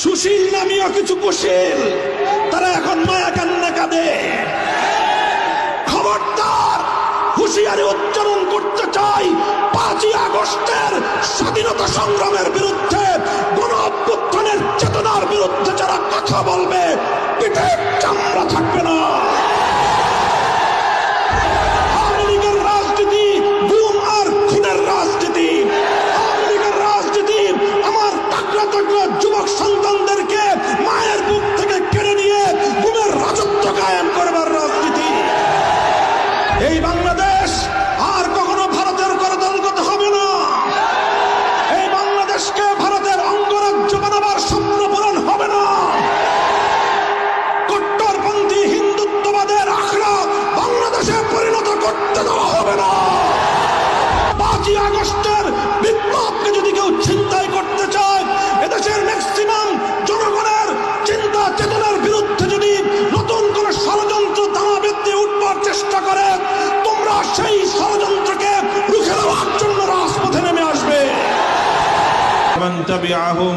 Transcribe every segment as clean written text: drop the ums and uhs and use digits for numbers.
সুশীল নামীয় কিছু কুশীল তারা এখন মায়া কান্না কাঁদে। খবরদার, হুঁশিয়ারি উচ্চারণ করতে চাই, 5ই আগস্টের স্বাধীনতা সংগ্রামের বিরুদ্ধে, গণ অভ্যুত্থানের চেতনার বিরুদ্ধে যারা কথা বলবে, পিঠের চামড়া থাকবে না। আওয়ামী লীগের রাজনীতি গুম আর খুনের রাজনীতি। আওয়ামী লীগের রাজনীতি আমার টাকরা টাকরা যুবক সন্তানদেরকে মায়ের বুক থেকে কেড়ে নিয়ে গুমের রাজত্ব কায়েম করবার রাজনীতি। এই বাংলাদেশ আর কখনো ভারতের করদলগত হবে না। এই বাংলাদেশকে ভারতের অঙ্গরাজ্য বানাবার স্বপ্ন পূরণ হবে না। কট্টরপন্থী হিন্দুত্ববাদের আখড়া বাংলাদেশে পরিণত করতে দেওয়া হবে না। 5ই আগস্টের বিপ্লবকে যদি কেউ ছিনতাই করতে চায়, এদেশের ম্যাক্সিমাম জনগণের চিন্তা চেতনার বিরুদ্ধে যদি নতুন করে ষড়যন্ত্র দানা বেঁধে উঠবার চেষ্টা করে, তোমরা সেই ষড়যন্ত্রকে রুখে দেওয়ার জন্য রাজপথে নেমে আসবে। من تبعهم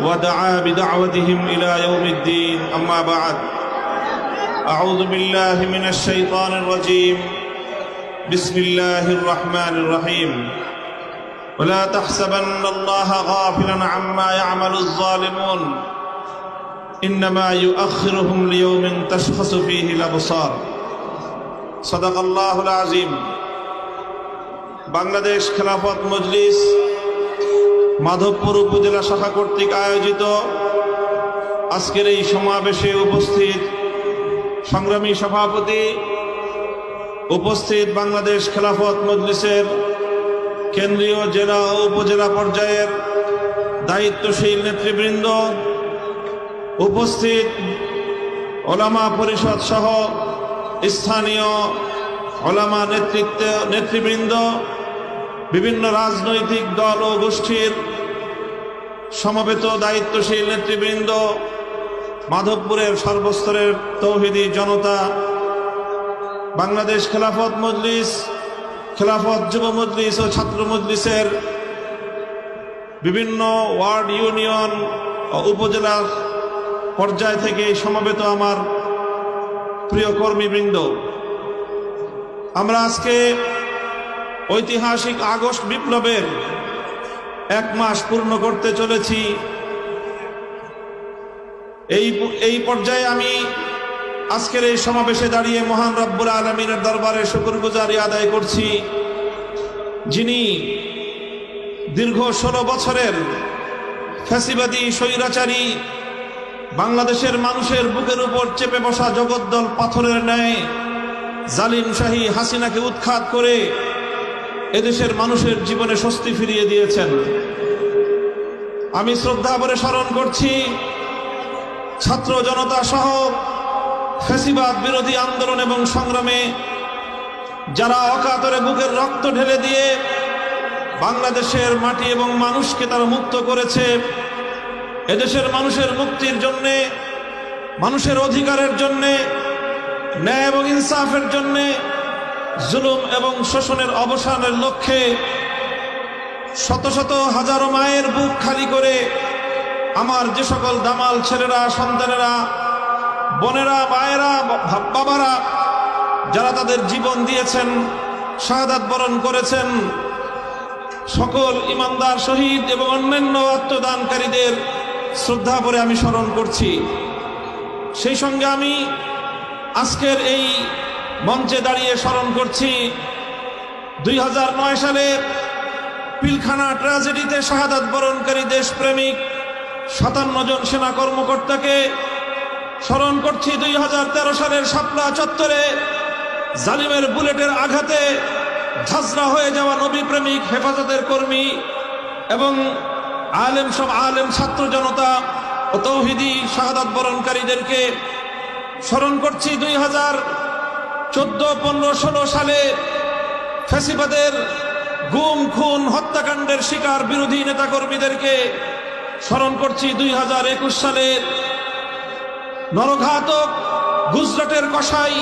ودعا بدعوتهم إلى يوم الدين. أما بعد، أعوذ بالله من الشيطان الرجيم. بسم الله الرحمن الرحيم. ولا تحسبن الله غافلا عما يعمل الظالمون إنما يؤخرهم ليوم تشخص فيه الأبصار. صدق الله العظيم. বাংলাদেশ খেলাফত মজলিস মাধবপুর উপজেলা শাখা কর্তৃক আয়োজিত আজকের এই সমাবেশে উপস্থিত সংগ্রামী সভাপতি, উপস্থিত বাংলাদেশ খেলাফত মজলিসের কেন্দ্রীয় জেলা ও উপজেলা পর্যায়ের দায়িত্বশীল নেতৃবৃন্দ, উপস্থিত ওলামা পরিষদ সহ স্থানীয় ওলামা নেতৃবৃন্দ, বিভিন্ন রাজনৈতিক দল ও গোষ্ঠীর সমবেত দায়িত্বশীল নেতৃবৃন্দ, মাধবপুরের সর্বস্তরের তৌহিদি জনতা, বাংলাদেশ খেলাফত মজলিস, খেলাফত যুব মজলিস ও ছাত্র মজলিসের বিভিন্ন ওয়ার্ড, ইউনিয়ন ও উপজেলা পর্যায় থেকে সমবেত আমার প্রিয় কর্মীবৃন্দ, আমরা আজকে ঐতিহাসিক আগস্ট বিপ্লবের 1 মাস পূর্ণ করতে চলেছি। এই পর্যায়ে আমি আজকের এই সমাবেশে দাঁড়িয়ে মহান রব্বুল আলামিনের দরবারে শুকরগুজারি আদায় করছি, যিনি দীর্ঘ 16 বছরের ফ্যাসিবাদী স্বৈরাচারী বাংলাদেশের মানুষের বুকের উপর চেপে বসা জগদ্দল পাথরের ন্যায় জালিম শাহী হাসিনাকে উৎখাত করে এদেশের মানুষের জীবনে স্বস্তি ফিরিয়ে দিয়েছেন। আমি শ্রদ্ধা ভরে স্মরণ করছি ছাত্র জনতা সহ ফ্যাসিবাদ বিরোধী আন্দোলন এবং সংগ্রামে যারা অকাতরে বুকের রক্ত ঢেলে দিয়ে বাংলাদেশের মাটি এবং মানুষকে তারা মুক্ত করেছে। এদেশের মানুষের মুক্তির জন্যে, মানুষের অধিকারের জন্যে, ন্যায় এবং ইনসাফের জন্যে, জুলুম এবং শোষণের অবসানের লক্ষ্যে শত শত হাজারো মায়ের বুক খালি করে আমার যে সকল দামাল ছেলেরা, সন্তানেরা, বোনেরা, মায়েরা, বাবারা যারা তাদের জীবন দিয়েছেন, শাহাদাত বরণ করেছেন, সকল ইমানদার শহীদ এবং অন্যান্য আত্মদানকারীদের শ্রদ্ধা করে আমি স্মরণ করছি। সেই সঙ্গে আমি আজকের এই মঞ্চে দাঁড়িয়ে স্মরণ করছি 2009 সালে পিলখানা ট্র্যাজেডিতে শাহাদাত বরণকারী দেশপ্রেমিক 57 জন সেনা কর্মকর্তাকে। স্মরণ করছি 2013 সালের শাপলা চত্বরে জালিমের বুলেটের আঘাতে ঝাঁঝরা হয়ে যাওয়া নবী প্রেমিক হেফাজতের কর্মী এবং আলেম ছাত্র জনতা ও তৌহিদি শাহাদাত বরণকারীদেরকে। স্মরণ করছি 2014, 15, 16 সালে ফ্যাসিবাদের গুম, খুন, হত্যাকাণ্ডের শিকার বিরোধী নেতাকর্মীদেরকে। স্মরণ করছি 2021 সালে নরঘাতক গুজরাটের কসাই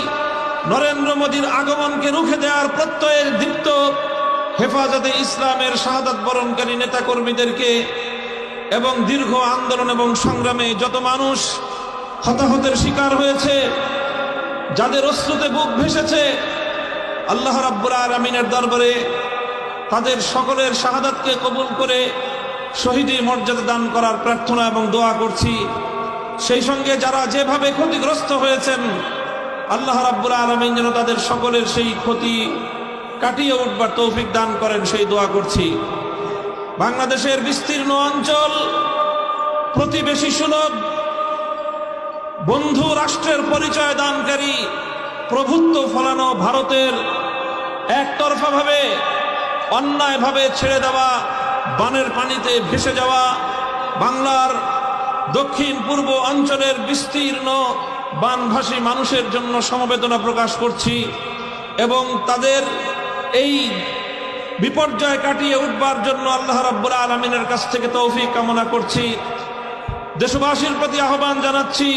নরেন্দ্র মোদীর আগমনকে রুখে দেওয়ার প্রত্যয়ে দীপ্ত হেফাজতে ইসলামের শাহাদাত বরণকারী নেতাকর্মীদেরকে। এবং দীর্ঘ আন্দোলন এবং সংগ্রামে যত মানুষ হতাহতের শিকার হয়েছে, যাদের অশ্রুতে বুক ভেসেছে, আল্লাহ রাব্বুল আলামিনের দরবারে তাদের সকলের শাহাদাতকে কবুল করে শহীদের মর্যাদা দান করার প্রার্থনা এবং দোয়া করছি। সেই সঙ্গে যারা যেভাবে ক্ষতিগ্রস্ত হয়েছেন, আল্লাহ রাব্বুল আলামিন যেন তাদের সকলের সেই ক্ষতি কাটিয়ে উঠবার তৌফিক দান করেন, সেই দোয়া করছি। বাংলাদেশের বিস্তীর্ণ অঞ্চল, প্রতিবেশী সুলভ, বন্ধু রাষ্ট্রের পরিচয় দানকারী, প্রভুত্ব ফলানো ভারতের একতরফাভাবে অন্যায়ভাবে ছেড়ে দেওয়া বানের পানিতে ভেসে যাওয়া বাংলার দক্ষিণ পূর্ব অঞ্চলের বিস্তীর্ণ বানভাসী মানুষের জন্য সমবেদনা প্রকাশ করছি এবং তাদের এই বিপর্যয় কাটিয়ে উঠবার জন্য আল্লাহ রাব্বুল আলামিনের কাছ থেকে তৌফিক কামনা করছি। দেশবাসীর প্রতি আহ্বান জানাচ্ছি,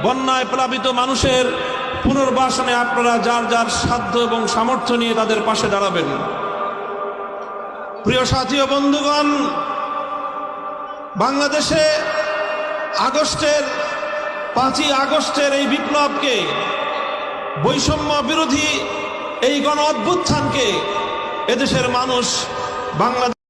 বন্যায় প্লাবিত মানুষের পুনর্বাসনে আপনারা যার যার সাধ্য এবং সামর্থ্য নিয়ে তাদের পাশে দাঁড়াবেন। প্রিয় সাথী ও বন্ধুগণ, বাংলাদেশে 5ই আগস্টের এই বিপ্লবকে, বৈষম্য বিরোধী এই গণ অভ্যুত্থানকে এদেশের মানুষ বাংলাদেশ